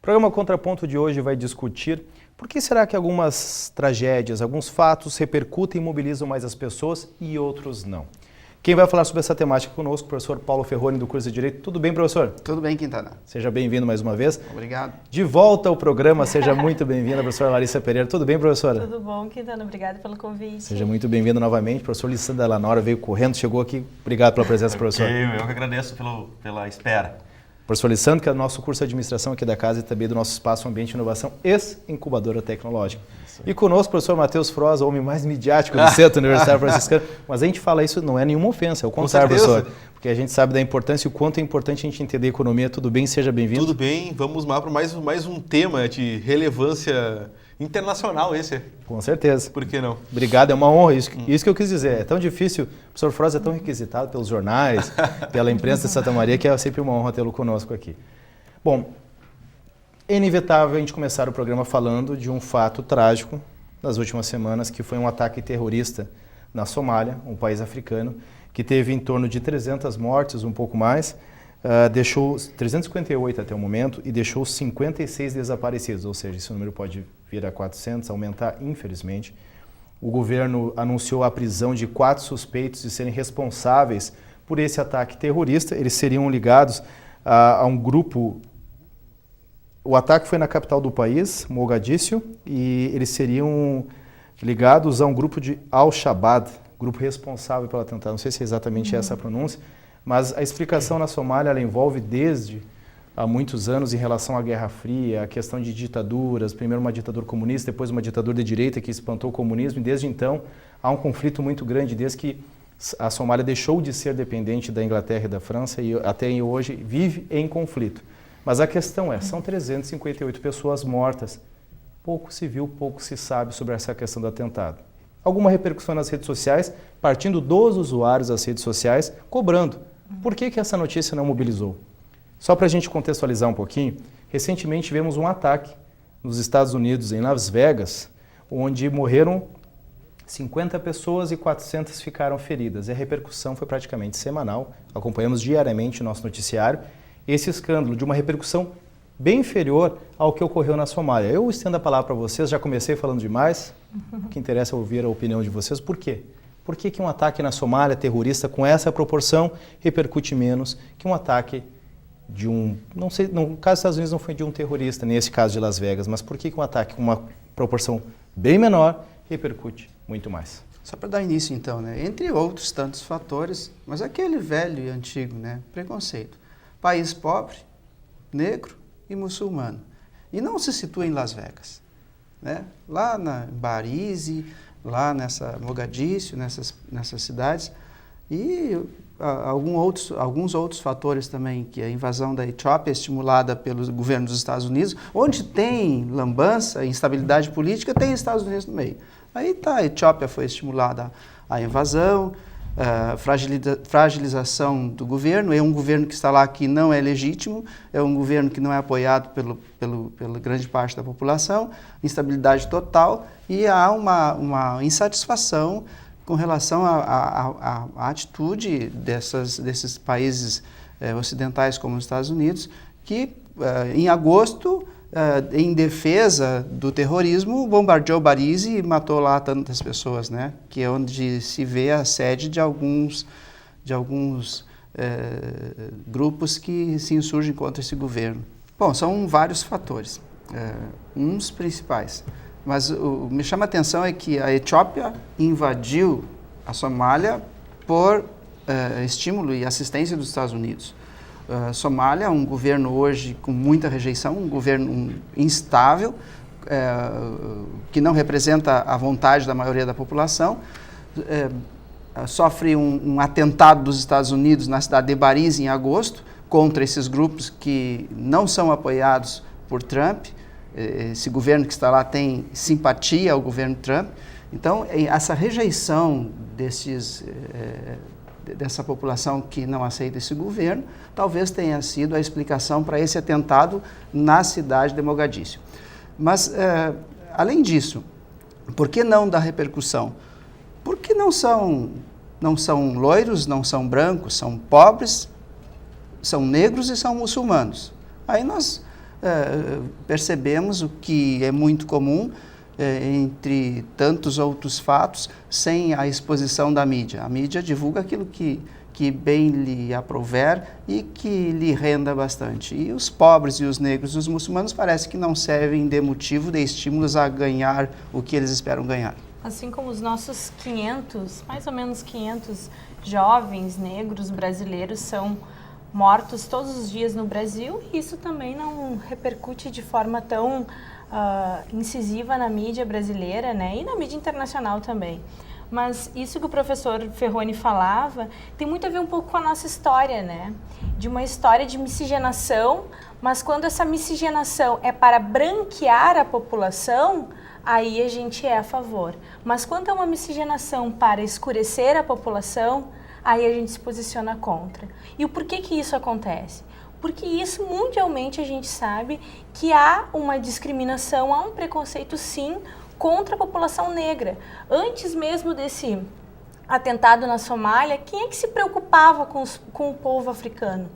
programa Contraponto de hoje vai discutir por que será que algumas tragédias, alguns fatos repercutem e mobilizam mais as pessoas e outros não. Quem vai falar sobre essa temática conosco, o professor Paulo Ferroni, do curso de Direito. Tudo bem, professor? Tudo bem, Quintana. Seja bem-vindo mais uma vez. Obrigado. De volta ao programa, seja muito bem-vinda, professora Larissa Pereira. Tudo bem, professora? Tudo bom, Quintana. Obrigada pelo convite. Seja muito bem-vindo novamente. Professor Lissandra Lanora veio correndo, chegou aqui. Obrigado pela presença, professor. Eu que agradeço pela espera. Professor Lissandro, que é o nosso curso de administração aqui da casa e também do nosso espaço Ambiente e Inovação, ex-incubadora tecnológica. E conosco o professor Matheus Froza, o homem mais midiático do Centro Universitário Franciscano. Mas a gente fala isso, não é nenhuma ofensa, é o contrário, professor. Porque a gente sabe da importância e o quanto é importante a gente entender a economia. Tudo bem? Seja bem-vindo. Tudo bem, vamos lá para mais um tema de relevância internacional esse. Com certeza. Por que não? Obrigado, é uma honra, isso que eu quis dizer. É tão difícil, o professor Froza é tão requisitado pelos jornais, pela imprensa de Santa Maria, que é sempre uma honra tê-lo conosco aqui. Bom, é inevitável a gente começar o programa falando de um fato trágico das últimas semanas, que foi um ataque terrorista na Somália, um país africano, que teve em torno de 300 mortes, um pouco mais, deixou 358 até o momento e deixou 56 desaparecidos, ou seja, esse número pode vir a 400, aumentar infelizmente. O governo anunciou a prisão de 4 suspeitos de serem responsáveis por esse ataque terrorista. Eles seriam ligados a um grupo. O ataque foi na capital do país, Mogadíscio, e eles seriam ligados a um grupo de Al-Shabaab, grupo responsável pelo atentado. Não sei se é exatamente essa a pronúncia, mas a explicação na Somália ela envolve desde há muitos anos em relação à Guerra Fria, a questão de ditaduras, primeiro uma ditadura comunista, depois uma ditadura de direita que espantou o comunismo, e desde então há um conflito muito grande, desde que a Somália deixou de ser dependente da Inglaterra e da França e até hoje vive em conflito. Mas a questão é, são 358 pessoas mortas, pouco se viu, pouco se sabe sobre essa questão do atentado. Alguma repercussão nas redes sociais, partindo dos usuários das redes sociais, cobrando. Por que essa notícia não mobilizou? Só para a gente contextualizar um pouquinho, recentemente tivemos um ataque nos Estados Unidos, em Las Vegas, onde morreram 50 pessoas e 400 ficaram feridas. E a repercussão foi praticamente semanal, acompanhamos diariamente o nosso noticiário, esse escândalo de uma repercussão bem inferior ao que ocorreu na Somália. Eu estendo a palavra para vocês, já comecei falando demais, o que interessa é ouvir a opinião de vocês. Por quê? Por que um ataque na Somália, terrorista, com essa proporção, repercute menos que um ataque de um... Não sei, no caso dos Estados Unidos não foi de um terrorista, nesse caso de Las Vegas, mas por que um ataque com uma proporção bem menor repercute muito mais? Só para dar início então, né? Entre outros tantos fatores, mas aquele velho e antigo, né? Preconceito. País pobre, negro e muçulmano. E não se situa em Las Vegas, né? Lá na Barize, lá nessa Mogadíscio, nessas cidades, e alguns outros fatores também, que a invasão da Etiópia estimulada pelo governo dos Estados Unidos, onde tem lambança e instabilidade política, tem Estados Unidos no meio. Aí tá, a Etiópia foi estimulada a invasão, fragilização do governo, é um governo que está lá que não é legítimo, é um governo que não é apoiado pela grande parte da população, instabilidade total, e há uma insatisfação com relação à atitude desses países ocidentais como os Estados Unidos, que em agosto, em defesa do terrorismo, bombardeou Barize e matou lá tantas pessoas, né? Que é onde se vê a sede de alguns grupos que se insurgem contra esse governo. Bom, são vários fatores, uns principais. Mas me chama a atenção é que a Etiópia invadiu a Somália por estímulo e assistência dos Estados Unidos. Somália é um governo hoje com muita rejeição, um governo instável, que não representa a vontade da maioria da população. Sofre um atentado dos Estados Unidos na cidade de Barize em agosto, contra esses grupos que não são apoiados por Trump. Esse governo que está lá tem simpatia ao governo Trump. Então, essa rejeição dessa população que não aceita esse governo, talvez tenha sido a explicação para esse atentado na cidade de Mogadíscio. Mas, além disso, por que não da repercussão? Porque não são loiros, não são brancos, são pobres, são negros e são muçulmanos. Aí nós percebemos o que é muito comum entre tantos outros fatos, sem a exposição da mídia. A mídia divulga aquilo que bem lhe aprouver e que lhe renda bastante. E os pobres e os negros e os muçulmanos parece que não servem de motivo, de estímulos a ganhar o que eles esperam ganhar. Assim como os nossos 500, mais ou menos 500 jovens negros brasileiros são mortos todos os dias no Brasil, e isso também não repercute de forma tão incisiva na mídia brasileira, né? E na mídia internacional também. Mas isso que o professor Ferroni falava tem muito a ver um pouco com a nossa história, né? De uma história de miscigenação, mas quando essa miscigenação é para branquear a população, aí a gente é a favor. Mas quando é uma miscigenação para escurecer a população, aí a gente se posiciona contra. E o porquê que isso acontece? Porque isso, mundialmente, a gente sabe que há uma discriminação, há um preconceito, sim, contra a população negra. Antes mesmo desse atentado na Somália, quem é que se preocupava com o povo africano?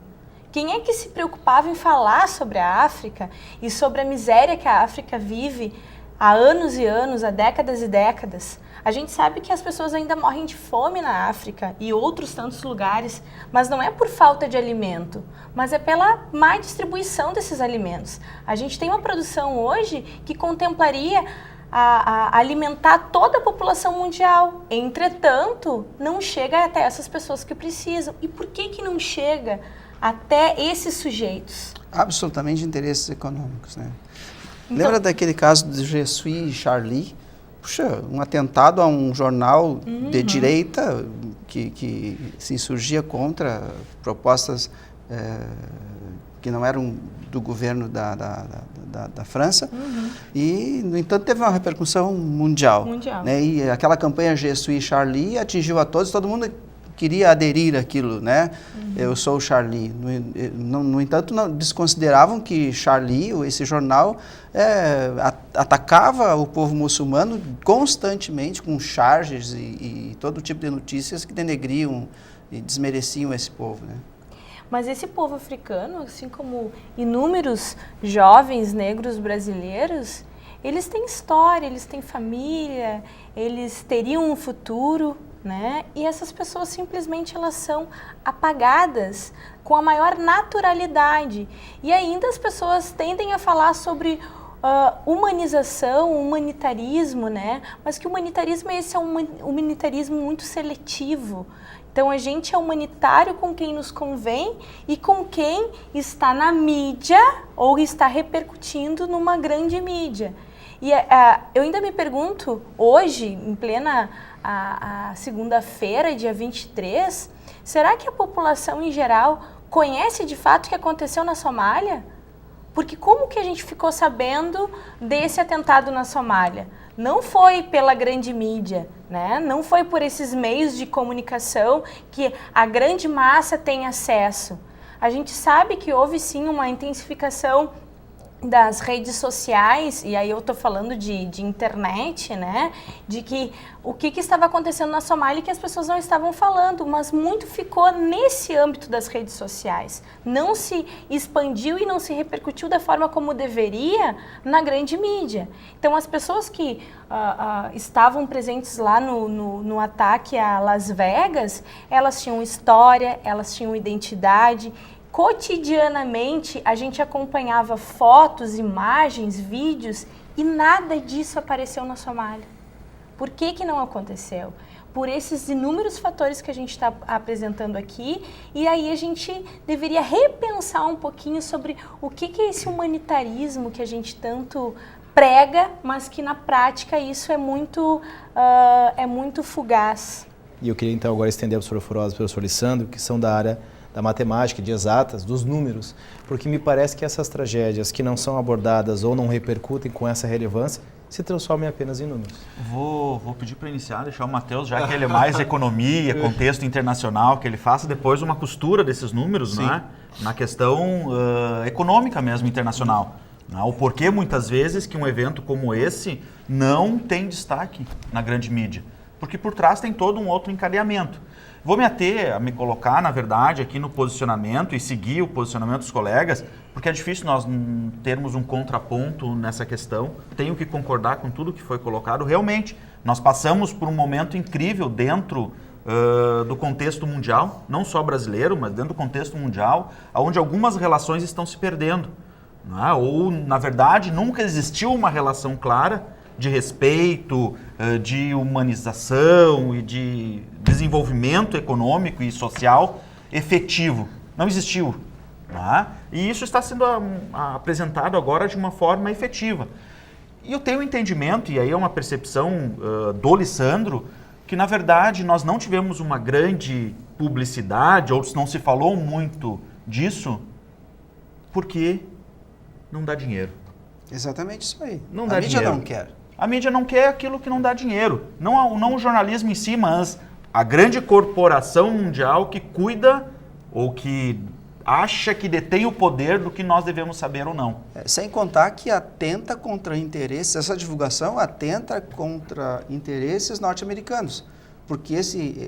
Quem é que se preocupava em falar sobre a África e sobre a miséria que a África vive há anos e anos, há décadas e décadas? A gente sabe que as pessoas ainda morrem de fome na África e outros tantos lugares, mas não é por falta de alimento, mas é pela má distribuição desses alimentos. A gente tem uma produção hoje que contemplaria a alimentar toda a população mundial. Entretanto, não chega até essas pessoas que precisam. E por que não chega até esses sujeitos? Absolutamente interesses econômicos, né? Então, lembra daquele caso do Je suis Charlie? Puxa, um atentado a um jornal de direita que se insurgia contra propostas que não eram do governo da França, e, no entanto, teve uma repercussão mundial. Né? E aquela campanha Je suis Charlie atingiu a todos, todo mundo queria aderir àquilo, né? Eu sou Charlie. No entanto, não, desconsideravam que Charlie, esse jornal, atacava o povo muçulmano constantemente com charges e todo tipo de notícias que denegriam e desmereciam esse povo, né? Mas esse povo africano, assim como inúmeros jovens negros brasileiros, eles têm história, eles têm família, eles teriam um futuro, né? E essas pessoas simplesmente elas são apagadas com a maior naturalidade. E ainda as pessoas tendem a falar sobre humanização, humanitarismo, né? Mas que o humanitarismo esse é um humanitarismo muito seletivo. Então a gente é humanitário com quem nos convém e com quem está na mídia ou está repercutindo numa grande mídia. E eu ainda me pergunto, hoje, em plena a segunda-feira, dia 23, será que a população em geral conhece de fato o que aconteceu na Somália? Porque como que a gente ficou sabendo desse atentado na Somália? Não foi pela grande mídia, né? Não foi por esses meios de comunicação que a grande massa tem acesso. A gente sabe que houve sim uma intensificação das redes sociais, e aí eu estou falando de internet, né? De que o que estava acontecendo na Somália que as pessoas não estavam falando, mas muito ficou nesse âmbito das redes sociais. Não se expandiu e não se repercutiu da forma como deveria na grande mídia. Então as pessoas que estavam presentes lá no ataque a Las Vegas, elas tinham história, elas tinham identidade. Cotidianamente a gente acompanhava fotos, imagens, vídeos e nada disso apareceu na Somália. Por que não aconteceu? Por esses inúmeros fatores que a gente está apresentando aqui, e aí a gente deveria repensar um pouquinho sobre o que é esse humanitarismo que a gente tanto prega, mas que na prática isso é muito fugaz. E eu queria então agora estender ao professor Furosa e ao professor Lissandro, que são da área da matemática, de exatas, dos números, porque me parece que essas tragédias que não são abordadas ou não repercutem com essa relevância se transformam apenas em números. Vou pedir para iniciar, deixar o Matheus, já que ele é mais economia, contexto internacional, que ele faça depois uma costura desses números, né, na questão econômica mesmo, internacional. Né, o porquê muitas vezes que um evento como esse não tem destaque na grande mídia. porque por trás tem todo um outro encadeamento. Vou me colocar, na verdade, aqui no posicionamento e seguir o posicionamento dos colegas, porque é difícil nós termos um contraponto nessa questão. Tenho que concordar com tudo que foi colocado. Realmente, nós passamos por um momento incrível dentro do contexto mundial, não só brasileiro, mas dentro do contexto mundial, onde algumas relações estão se perdendo. Não é? Ou, na verdade, nunca existiu uma relação clara de respeito, de humanização e de desenvolvimento econômico e social efetivo. Não existiu. Não é? E isso está sendo apresentado agora de uma forma efetiva. E eu tenho um entendimento, e aí é uma percepção do Lissandro, que na verdade nós não tivemos uma grande publicidade, ou não se falou muito disso, porque não dá dinheiro. Exatamente isso aí. Não dá dinheiro. A mídia não quer. A mídia não quer aquilo que não dá dinheiro. Não o jornalismo em si, mas a grande corporação mundial que cuida ou que acha que detém o poder do que nós devemos saber ou não. Sem contar que atenta contra interesses, essa divulgação atenta contra interesses norte-americanos. Porque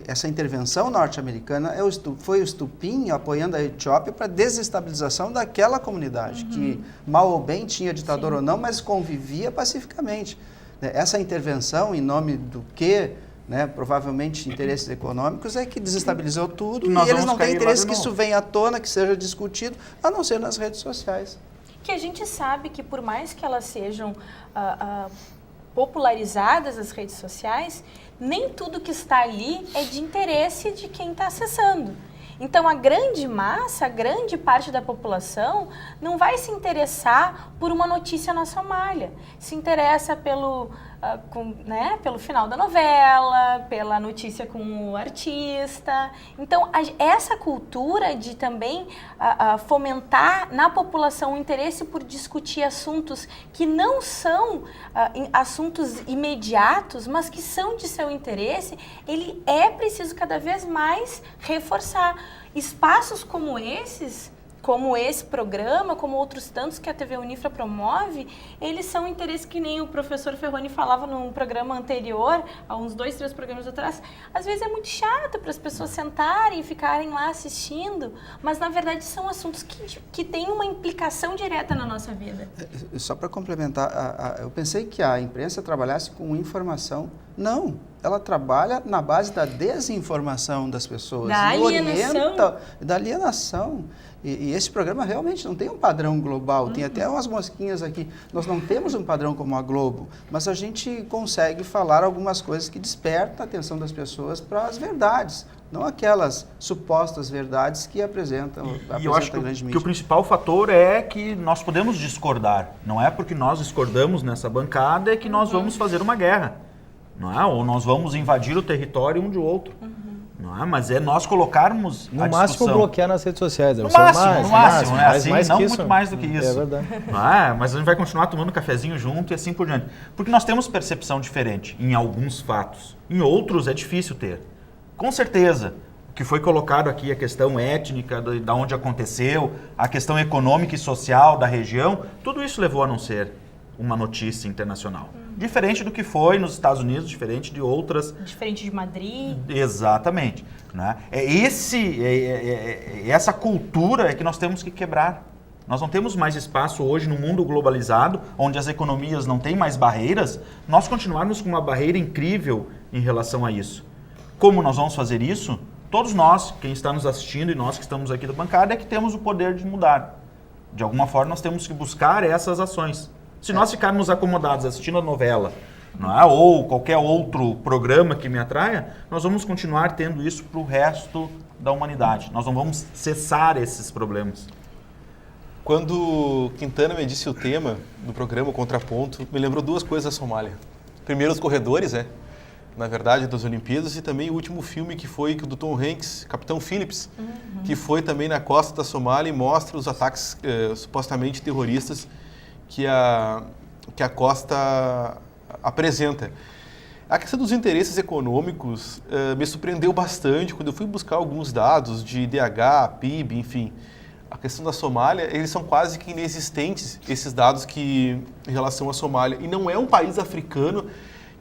essa intervenção norte-americana foi o estupim apoiando a Etiópia para a desestabilização daquela comunidade, que mal ou bem tinha ditador ou não, mas convivia pacificamente. Essa intervenção, em nome do quê? Né, provavelmente interesses econômicos, é que desestabilizou tudo e eles não têm interesse que isso venha à tona, que seja discutido, a não ser nas redes sociais. Que a gente sabe que por mais que elas sejam popularizadas as redes sociais, nem tudo que está ali é de interesse de quem está acessando. Então, a grande massa, a grande parte da população não vai se interessar por uma notícia na Somália. Se interessa pelo final da novela, pela notícia com o artista. Então, essa cultura de também fomentar na população o interesse por discutir assuntos que não são assuntos imediatos, mas que são de seu interesse, ele é preciso cada vez mais reforçar. Espaços como esse programa, como outros tantos que a TV Unifra promove, eles são interesses que nem o professor Ferroni falava num programa anterior, há uns 2, 3 programas atrás. Às vezes é muito chato para as pessoas sentarem e ficarem lá assistindo, mas na verdade são assuntos que têm uma implicação direta na nossa vida. Só para complementar, eu pensei que a imprensa trabalhasse com informação. Não, ela trabalha na base da desinformação das pessoas. Da alienação. Da alienação. E esse programa realmente não tem um padrão global, tem até umas mosquinhas aqui. Nós não temos um padrão como a Globo, mas a gente consegue falar algumas coisas que despertam a atenção das pessoas para as verdades, não aquelas supostas verdades que apresentam e eu acho a grande mídia. Que o principal fator é que nós podemos discordar. Não é porque nós discordamos nessa bancada que nós vamos fazer uma guerra. Não é? Ou nós vamos invadir o território um de outro. Não é? Mas é nós colocarmos no a máximo discussão. bloquear nas redes sociais. No máximo, é assim, mais não que muito mais do que isso. É verdade. Não é? Mas a gente vai continuar tomando cafezinho junto e assim por diante. Porque nós temos percepção diferente em alguns fatos. Em outros é difícil ter. Com certeza, o que foi colocado aqui, a questão étnica, da onde aconteceu, a questão econômica e social da região, tudo isso levou a não ser uma notícia internacional. Diferente do que foi nos Estados Unidos, diferente de outras... Diferente de Madrid. Exatamente. Né? Essa cultura é que nós temos que quebrar. Nós não temos mais espaço hoje no mundo globalizado, onde as economias não têm mais barreiras, nós continuarmos com uma barreira incrível em relação a isso. Como nós vamos fazer isso? Todos nós, quem está nos assistindo e nós que estamos aqui da bancada, é que temos o poder de mudar. De alguma forma, nós temos que buscar essas ações. Se nós ficarmos acomodados assistindo a novela, não é? Ou qualquer outro programa que me atraia, nós vamos continuar tendo isso para o resto da humanidade. Nós não vamos cessar esses problemas. Quando Quintana me disse o tema do programa, o Contraponto, me lembrou 2 coisas da Somália. Primeiro, os corredores, na verdade, das Olimpíadas, e também o último filme que foi do Tom Hanks, Capitão Phillips, que foi também na costa da Somália e mostra os ataques supostamente terroristas que a costa apresenta. A questão dos interesses econômicos me surpreendeu bastante quando eu fui buscar alguns dados de IDH, PIB, enfim. A questão da Somália, eles são quase que inexistentes, esses dados em relação à Somália. E não é um país africano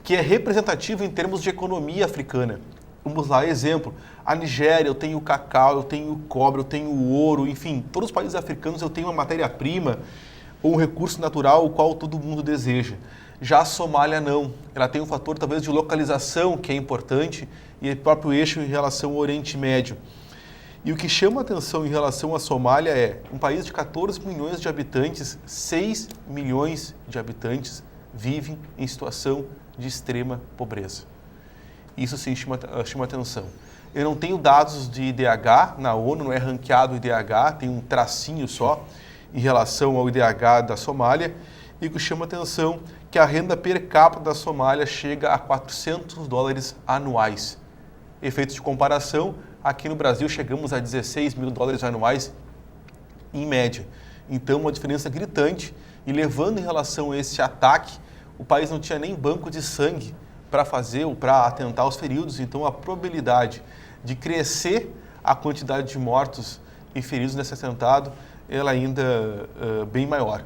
que é representativo em termos de economia africana. Vamos lá, exemplo, a Nigéria, eu tenho o cacau, eu tenho o cobre, eu tenho o ouro, enfim, todos os países africanos eu tenho uma matéria-prima ou um recurso natural o qual todo mundo deseja. Já a Somália não, ela tem um fator talvez de localização que é importante e o próprio eixo em relação ao Oriente Médio. E o que chama a atenção em relação à Somália é um país de 14 milhões de habitantes, 6 milhões de habitantes vivem em situação de extrema pobreza. Isso sim chama atenção. Eu não tenho dados de IDH na ONU, não é ranqueado o IDH, tem um tracinho só em relação ao IDH da Somália. E o que chama atenção é que a renda per capita da Somália chega a $400 anuais. Efeitos de comparação, aqui no Brasil chegamos a $16 mil anuais em média. Então, uma diferença gritante. E levando em relação a esse ataque, o país não tinha nem banco de sangue para fazer ou para atentar aos feridos. Então, a probabilidade de crescer a quantidade de mortos e feridos nesse atentado, ela ainda bem maior.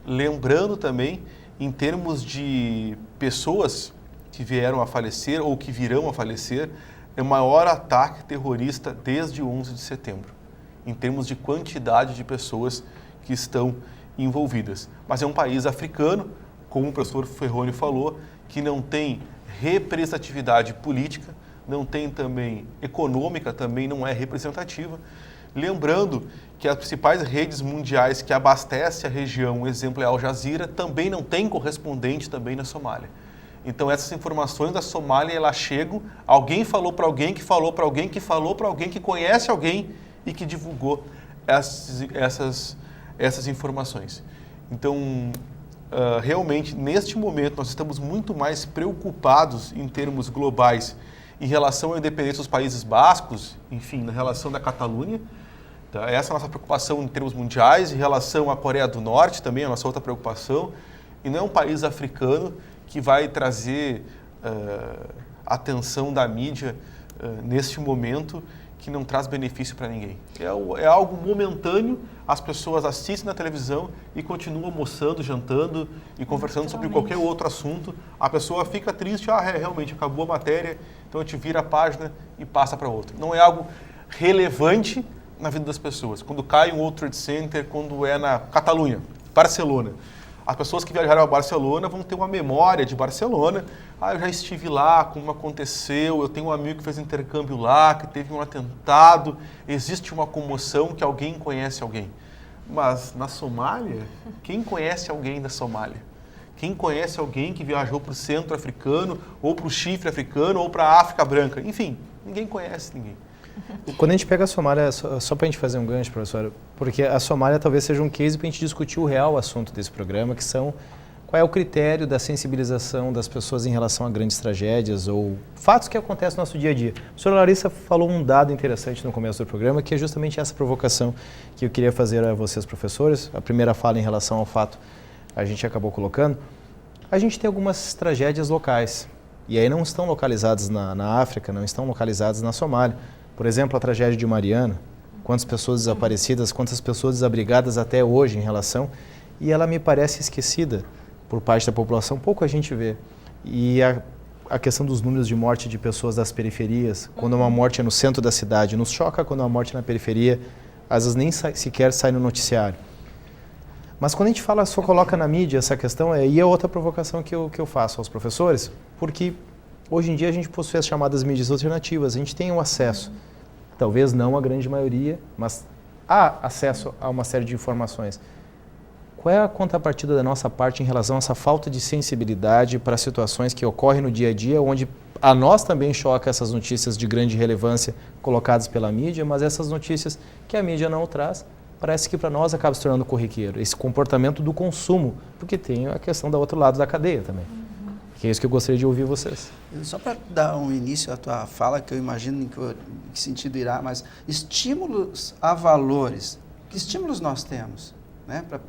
Lembrando também, em termos de pessoas que vieram a falecer ou que virão a falecer, é o maior ataque terrorista desde o 11 de setembro, em termos de quantidade de pessoas que estão envolvidas. Mas é um país africano, como o professor Ferroni falou, que não tem representatividade política, não tem também econômica, também não é representativa. Lembrando que as principais redes mundiais que abastecem a região, um exemplo é a Al Jazeera, também não tem correspondente também na Somália. Então essas informações da Somália, elas chegam, alguém falou para alguém, que falou para alguém, que falou para alguém, que conhece alguém e que divulgou essas informações. Então, realmente, neste momento, nós estamos muito mais preocupados em termos globais em relação à independência dos Países Bascos, enfim, na relação da Catalunha. Tá? Essa é a nossa preocupação em termos mundiais, em relação à Coreia do Norte também é a nossa outra preocupação. E não é um país africano que vai trazer atenção da mídia neste momento que não traz benefício para ninguém. É algo momentâneo, as pessoas assistem na televisão e continuam almoçando, jantando e conversando sobre qualquer outro assunto. A pessoa fica triste, realmente acabou a matéria, então a gente vira a página e passa para outra. Não é algo relevante na vida das pessoas. Quando cai um World Trade Center, quando é na Catalunha, Barcelona, as pessoas que viajaram a Barcelona vão ter uma memória de Barcelona. Eu já estive lá, como aconteceu, eu tenho um amigo que fez intercâmbio lá, que teve um atentado, existe uma comoção que alguém conhece alguém. Mas na Somália, quem conhece alguém da Somália? Quem conhece alguém que viajou para o centro africano, ou para o chifre africano, ou para a África branca? Enfim, ninguém conhece ninguém. Quando a gente pega a Somália, só para a gente fazer um gancho, professor, porque a Somália talvez seja um case para a gente discutir o real assunto desse programa, que são qual é o critério da sensibilização das pessoas em relação a grandes tragédias ou fatos que acontecem no nosso dia a dia. A professora Larissa falou um dado interessante no começo do programa, que é justamente essa provocação que eu queria fazer a vocês, professores. A primeira fala em relação ao fato a gente acabou colocando. A gente tem algumas tragédias locais, e aí não estão localizadas na África, não estão localizadas na Somália. Por exemplo, a tragédia de Mariana, quantas pessoas desaparecidas, quantas pessoas desabrigadas até hoje em relação, e ela me parece esquecida por parte da população, pouco a gente vê. E a questão dos números de morte de pessoas das periferias, quando uma morte é no centro da cidade, nos choca quando uma morte é na periferia, às vezes nem sequer sai no noticiário. Mas quando a gente fala, só coloca na mídia essa questão, e é outra provocação que eu faço aos professores, porque hoje em dia a gente possui as chamadas mídias alternativas, a gente tem o acesso, talvez não a grande maioria, mas há acesso a uma série de informações. Qual é a contrapartida da nossa parte em relação a essa falta de sensibilidade para situações que ocorrem no dia a dia, onde a nós também choca essas notícias de grande relevância colocadas pela mídia, mas essas notícias que a mídia não traz, parece que para nós acaba se tornando corriqueiro, esse comportamento do consumo, porque tem a questão do outro lado da cadeia também. Que é isso que eu gostaria de ouvir vocês. Só para dar um início à tua fala, que eu imagino em que sentido irá, mas estímulos a valores. Que estímulos nós temos, né, para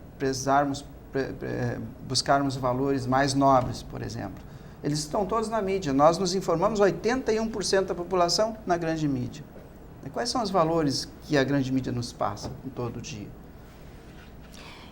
buscarmos valores mais nobres, por exemplo? Eles estão todos na mídia. Nós nos informamos 81% da população na grande mídia. E quais são os valores que a grande mídia nos passa em todo dia?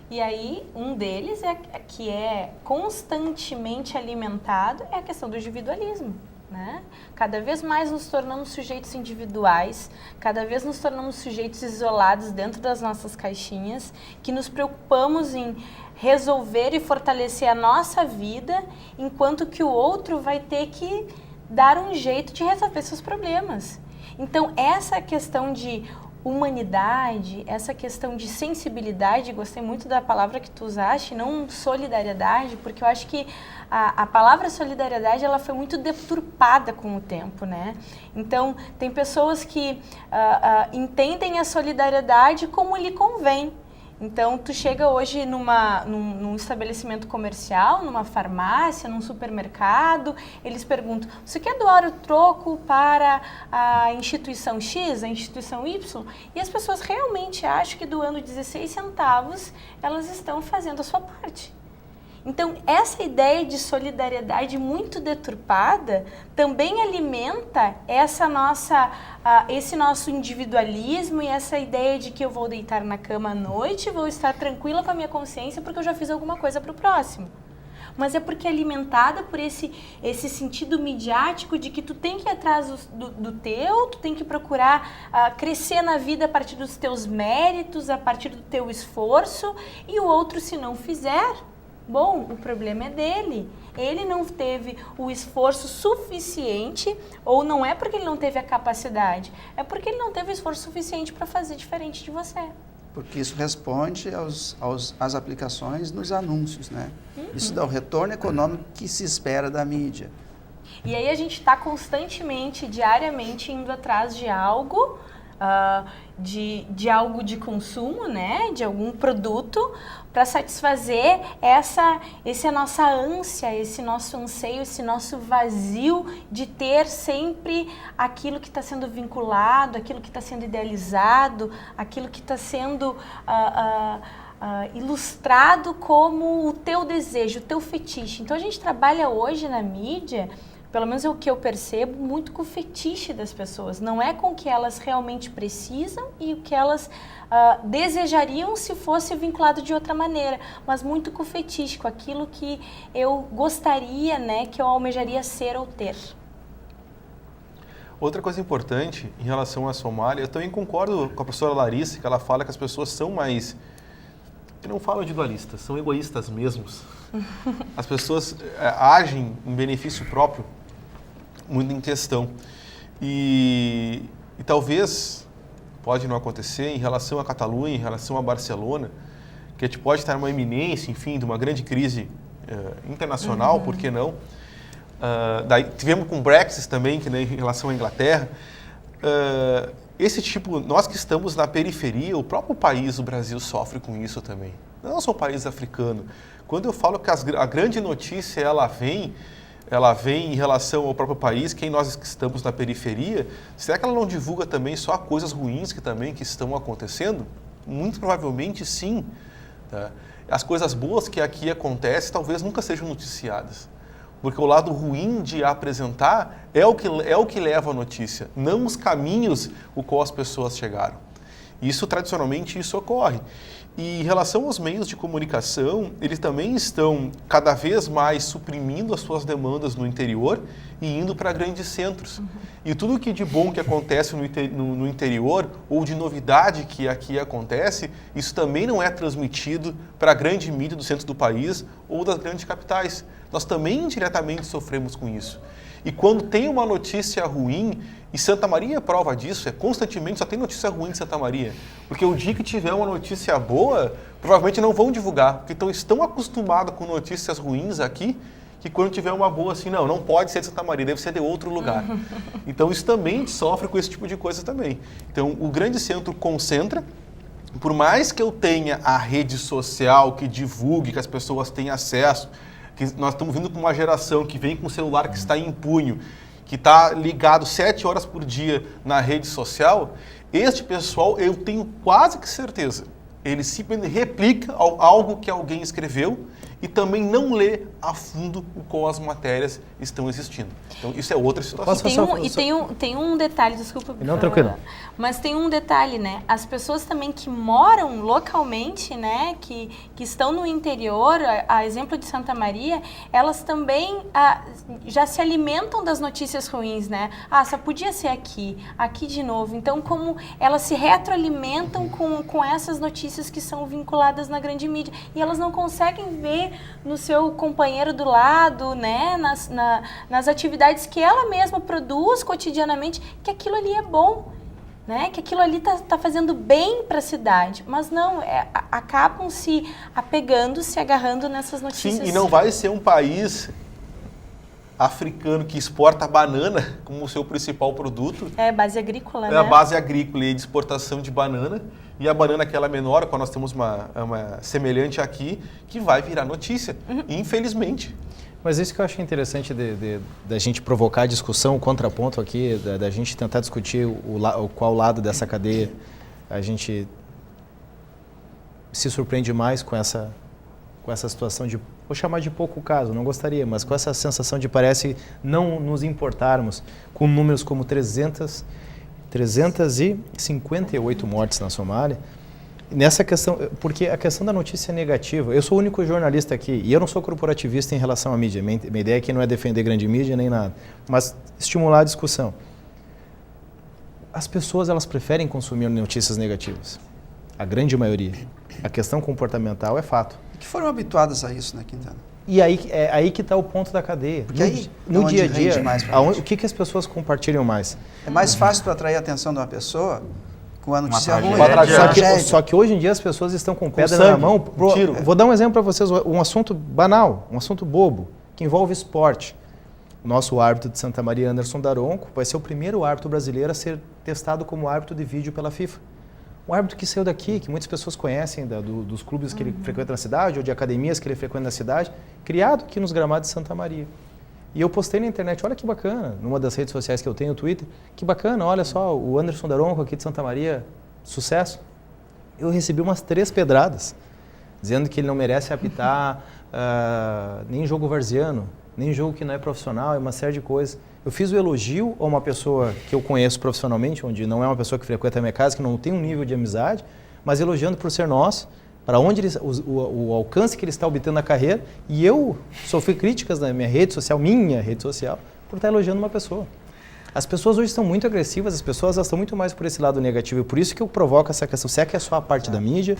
E aí, um deles que é constantemente alimentado é a questão do individualismo. Né? Cada vez mais nos tornamos sujeitos individuais, cada vez nos tornamos sujeitos isolados dentro das nossas caixinhas, que nos preocupamos em resolver e fortalecer a nossa vida, enquanto que o outro vai ter que dar um jeito de resolver seus problemas. Então, essa questão de humanidade, essa questão de sensibilidade, gostei muito da palavra que tu usaste, não solidariedade, porque eu acho que a palavra solidariedade ela foi muito deturpada com o tempo, né? Então, tem pessoas que entendem a solidariedade como lhe convém. Então, tu chega hoje num estabelecimento comercial, numa farmácia, num supermercado, eles perguntam, você quer doar o troco para a instituição X, a instituição Y? E as pessoas realmente acham que doando 16 centavos, elas estão fazendo a sua parte. Então, essa ideia de solidariedade muito deturpada também alimenta esse nosso individualismo e essa ideia de que eu vou deitar na cama à noite, vou estar tranquila com a minha consciência porque eu já fiz alguma coisa para o próximo. Mas é porque é alimentada por esse sentido midiático de que tu tem que ir atrás do teu, tu tem que procurar crescer na vida a partir dos teus méritos, a partir do teu esforço, e o outro, se não fizer... Bom, o problema é dele. Ele não teve o esforço suficiente, ou não é porque ele não teve a capacidade, é porque ele não teve o esforço suficiente para fazer diferente de você. Porque isso responde às aplicações nos anúncios, né? Isso dá o retorno econômico que se espera da mídia. E aí a gente está constantemente, diariamente, indo atrás de algo, de algo de consumo, né? De algum produto, para satisfazer essa nossa ânsia, esse nosso anseio, esse nosso vazio de ter sempre aquilo que está sendo vinculado, aquilo que está sendo idealizado, aquilo que está sendo ilustrado como o teu desejo, o teu fetiche. Então a gente trabalha hoje na mídia, pelo menos é o que eu percebo, muito com o fetiche das pessoas. Não é com o que elas realmente precisam e o que elas desejariam se fosse vinculado de outra maneira, mas muito com o fetiche, com aquilo que eu gostaria, né, que eu almejaria ser ou ter. Outra coisa importante em relação à Somália, eu também concordo com a professora Larissa, que ela fala que as pessoas são mais... Eu não falo individualistas, são egoístas mesmos. As pessoas agem em benefício próprio, muito em questão. E talvez, pode não acontecer, em relação à Catalunha, em relação a Barcelona, que a gente pode estar numa iminência, enfim, de uma grande crise internacional, por que não? Daí tivemos com o Brexit também, que, né, em relação à Inglaterra. Esse tipo, nós que estamos na periferia, o próprio país, o Brasil, sofre com isso também. Não só o país africano. Quando eu falo que a grande notícia, ela vem em relação ao próprio país, quem nós que estamos na periferia, será que ela não divulga também só coisas ruins que estão acontecendo? Muito provavelmente sim. Tá? As coisas boas que aqui acontecem talvez nunca sejam noticiadas. Porque o lado ruim de apresentar é o que leva a notícia, não os caminhos o qual as pessoas chegaram. Tradicionalmente, isso ocorre. E em relação aos meios de comunicação, eles também estão cada vez mais suprimindo as suas demandas no interior e indo para grandes centros. E tudo que de bom que acontece no interior, ou de novidade que aqui acontece, isso também não é transmitido para a grande mídia do centro do país ou das grandes capitais. Nós também indiretamente sofremos com isso. E quando tem uma notícia ruim, e Santa Maria é prova disso, constantemente só tem notícia ruim de Santa Maria. Porque o dia que tiver uma notícia boa, provavelmente não vão divulgar, porque estão acostumados com notícias ruins aqui, que quando tiver uma boa, assim, não pode ser de Santa Maria, deve ser de outro lugar. Então isso também sofre com esse tipo de coisa também. Então o grande centro concentra, por mais que eu tenha a rede social que divulgue, que as pessoas tenham acesso, que nós estamos vindo com uma geração que vem com o celular que está em punho, que está ligado 7 horas por dia na rede social, este pessoal, eu tenho quase que certeza, ele simplesmente replica algo que alguém escreveu e também não lê a fundo o qual as matérias estão existindo. Então, isso é outra situação. Tem um detalhe, desculpa. Não, tranquilo. Mas tem um detalhe, né? As pessoas também que moram localmente, né? Que estão no interior, a exemplo de Santa Maria, elas também já se alimentam das notícias ruins, né? Só podia ser aqui de novo. Então, como elas se retroalimentam com essas notícias que são vinculadas na grande mídia. E elas não conseguem ver no seu companheiro do lado, né? Nas atividades que ela mesma produz cotidianamente, que aquilo ali é bom. Né? Que aquilo ali tá fazendo bem para a cidade, mas não, acabam se apegando, se agarrando nessas notícias. Sim, e não vai ser um país africano que exporta banana como o seu principal produto. É base agrícola, né? É a base agrícola e de exportação de banana, e a banana aquela menor, quando nós temos uma semelhante aqui, que vai virar notícia, infelizmente. Mas isso que eu achei interessante da gente provocar a discussão, o contraponto aqui, da gente tentar discutir qual lado dessa cadeia a gente se surpreende mais com essa situação de, vou chamar de pouco caso, não gostaria, mas com essa sensação de parece não nos importarmos com números como 358 mortes na Somália. Nessa questão, porque a questão da notícia negativa, eu sou o único jornalista aqui e eu não sou corporativista em relação à mídia. Minha ideia aqui não é defender grande mídia nem nada, mas estimular a discussão. As pessoas, elas preferem consumir notícias negativas. A grande maioria. A questão comportamental é fato. E que foram habituadas a isso, né, Quintana? E aí que está o ponto da cadeia. Porque aí, no dia a dia, mais o que as pessoas compartilham mais? É mais fácil tu atrair a atenção de uma pessoa com a notícia ruim. Só que hoje em dia as pessoas estão com pedra na mão. Vou dar um exemplo para vocês, um assunto banal, um assunto bobo, que envolve esporte. O nosso árbitro de Santa Maria, Anderson Daronco, vai ser o primeiro árbitro brasileiro a ser testado como árbitro de vídeo pela FIFA. Um árbitro que saiu daqui, que muitas pessoas conhecem dos clubes que ele frequenta na cidade, ou de academias que ele frequenta na cidade, criado aqui nos gramados de Santa Maria. E eu postei na internet, olha que bacana, numa das redes sociais que eu tenho, o Twitter, que bacana, olha só, o Anderson Daronco aqui de Santa Maria, sucesso. Eu recebi umas 3 pedradas, dizendo que ele não merece apitar nem jogo varziano, nem jogo que não é profissional, é uma série de coisas. Eu fiz o elogio a uma pessoa que eu conheço profissionalmente, onde não é uma pessoa que frequenta a minha casa, que não tem um nível de amizade, mas elogiando por ser nosso, para onde o alcance que ele está obtendo na carreira, e eu sofri críticas na minha rede social, por estar elogiando uma pessoa. As pessoas hoje estão muito agressivas, as pessoas estão muito mais por esse lado negativo, e por isso que eu provoco essa questão, se é que é só a parte da mídia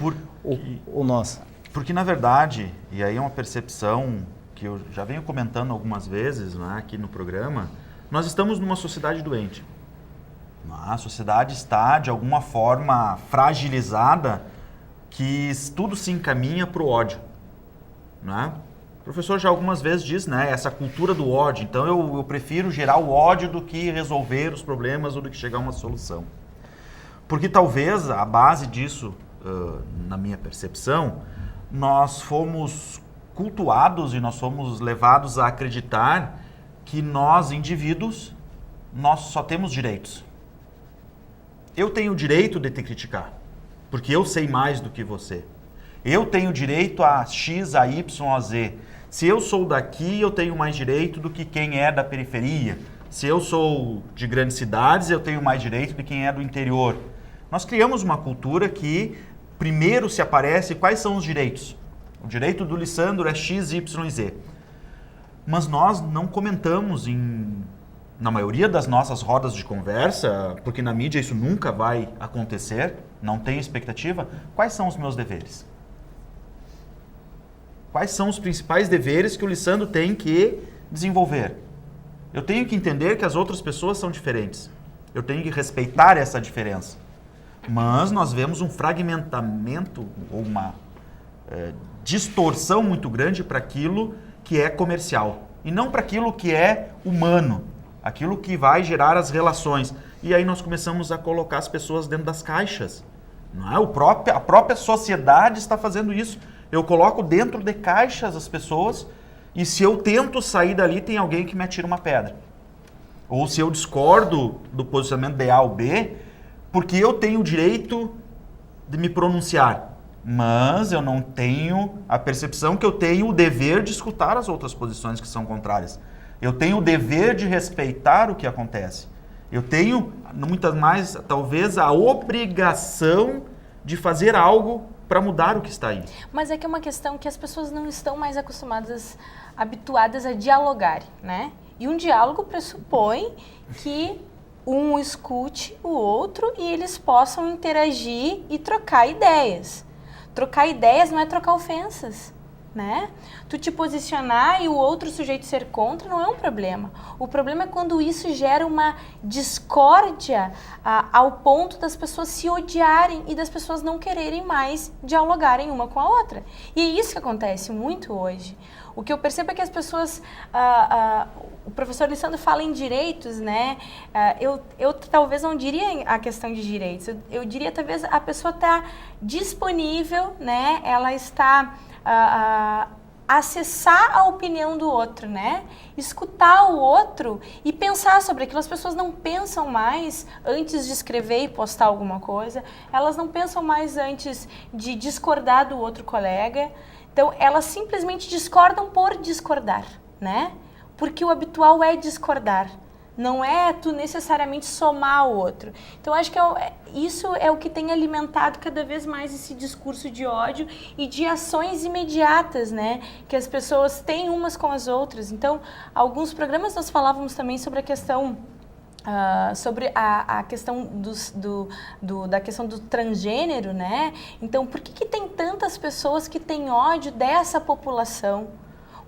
ou nossa. Porque, na verdade, e aí é uma percepção que eu já venho comentando algumas vezes, né, aqui no programa, nós estamos numa sociedade doente. A sociedade está, de alguma forma, fragilizada, que tudo se encaminha para o ódio. Né? O professor já algumas vezes diz, né, essa cultura do ódio. Então, eu prefiro gerar o ódio do que resolver os problemas ou do que chegar a uma solução. Porque talvez a base disso, na minha percepção, nós fomos cultuados e nós fomos levados a acreditar que nós, indivíduos, nós só temos direitos. Eu tenho o direito de te criticar, porque eu sei mais do que você. Eu tenho direito a X, a Y, a Z. Se eu sou daqui, eu tenho mais direito do que quem é da periferia. Se eu sou de grandes cidades, eu tenho mais direito do que quem é do interior. Nós criamos uma cultura que primeiro se aparece quais são os direitos. O direito do Lissandro é X, Y e Z. Mas nós não comentamos na maioria das nossas rodas de conversa, porque na mídia isso nunca vai acontecer, não tenho expectativa, quais são os meus deveres? Quais são os principais deveres que o Lissandro tem que desenvolver? Eu tenho que entender que as outras pessoas são diferentes. Eu tenho que respeitar essa diferença. Mas nós vemos um fragmentamento ou uma distorção muito grande para aquilo que é comercial e não para aquilo que é humano, aquilo que vai gerar as relações. E aí nós começamos a colocar as pessoas dentro das caixas. Não é? A própria sociedade está fazendo isso. Eu coloco dentro de caixas as pessoas e se eu tento sair dali, tem alguém que me atira uma pedra. Ou se eu discordo do posicionamento de A ou B, porque eu tenho o direito de me pronunciar. mas eu não tenho a percepção que eu tenho o dever de escutar as outras posições que são contrárias. Eu tenho o dever de respeitar o que acontece. Eu tenho, muitas mais, talvez, a obrigação de fazer algo para mudar o que está aí. Mas é que é uma questão que as pessoas não estão mais habituadas a dialogar, né? E um diálogo pressupõe que um escute o outro e eles possam interagir e trocar ideias. Trocar ideias não é trocar ofensas, né? Tu te posicionar e o outro sujeito ser contra não é um problema. O problema é quando isso gera uma discórdia ao ponto das pessoas se odiarem e das pessoas não quererem mais dialogarem uma com a outra. E é isso que acontece muito hoje. O que eu percebo é que as pessoas... o professor Lissandro fala em direitos, né? Eu talvez não diria a questão de direitos. Eu diria talvez a pessoa está disponível, né? Ela está... acessar a opinião do outro, né? Escutar o outro e pensar sobre aquilo. As pessoas não pensam mais antes de escrever e postar alguma coisa. Elas não pensam mais antes de discordar do outro colega. Então, elas simplesmente discordam por discordar, né? Porque o habitual é discordar. Não é tu necessariamente somar o outro. Então, acho que isso é o que tem alimentado cada vez mais esse discurso de ódio e de ações imediatas, né? Que as pessoas têm umas com as outras. Então, alguns programas nós falávamos também sobre a questão... sobre a questão da questão do transgênero, né? Então, por que tem tantas pessoas que têm ódio dessa população?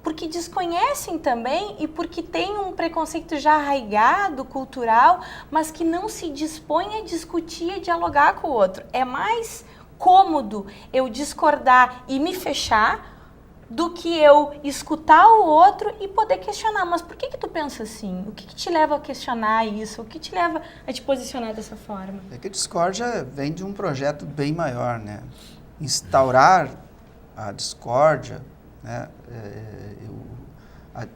Porque desconhecem também e porque tem um preconceito já arraigado, cultural, mas que não se dispõe a discutir e dialogar com o outro. É mais cômodo eu discordar e me fechar do que eu escutar o outro e poder questionar. Mas por que tu pensa assim? O que te leva a questionar isso? O que te leva a te posicionar dessa forma? É que a discórdia vem de um projeto bem maior, né? Instaurar a discórdia, né?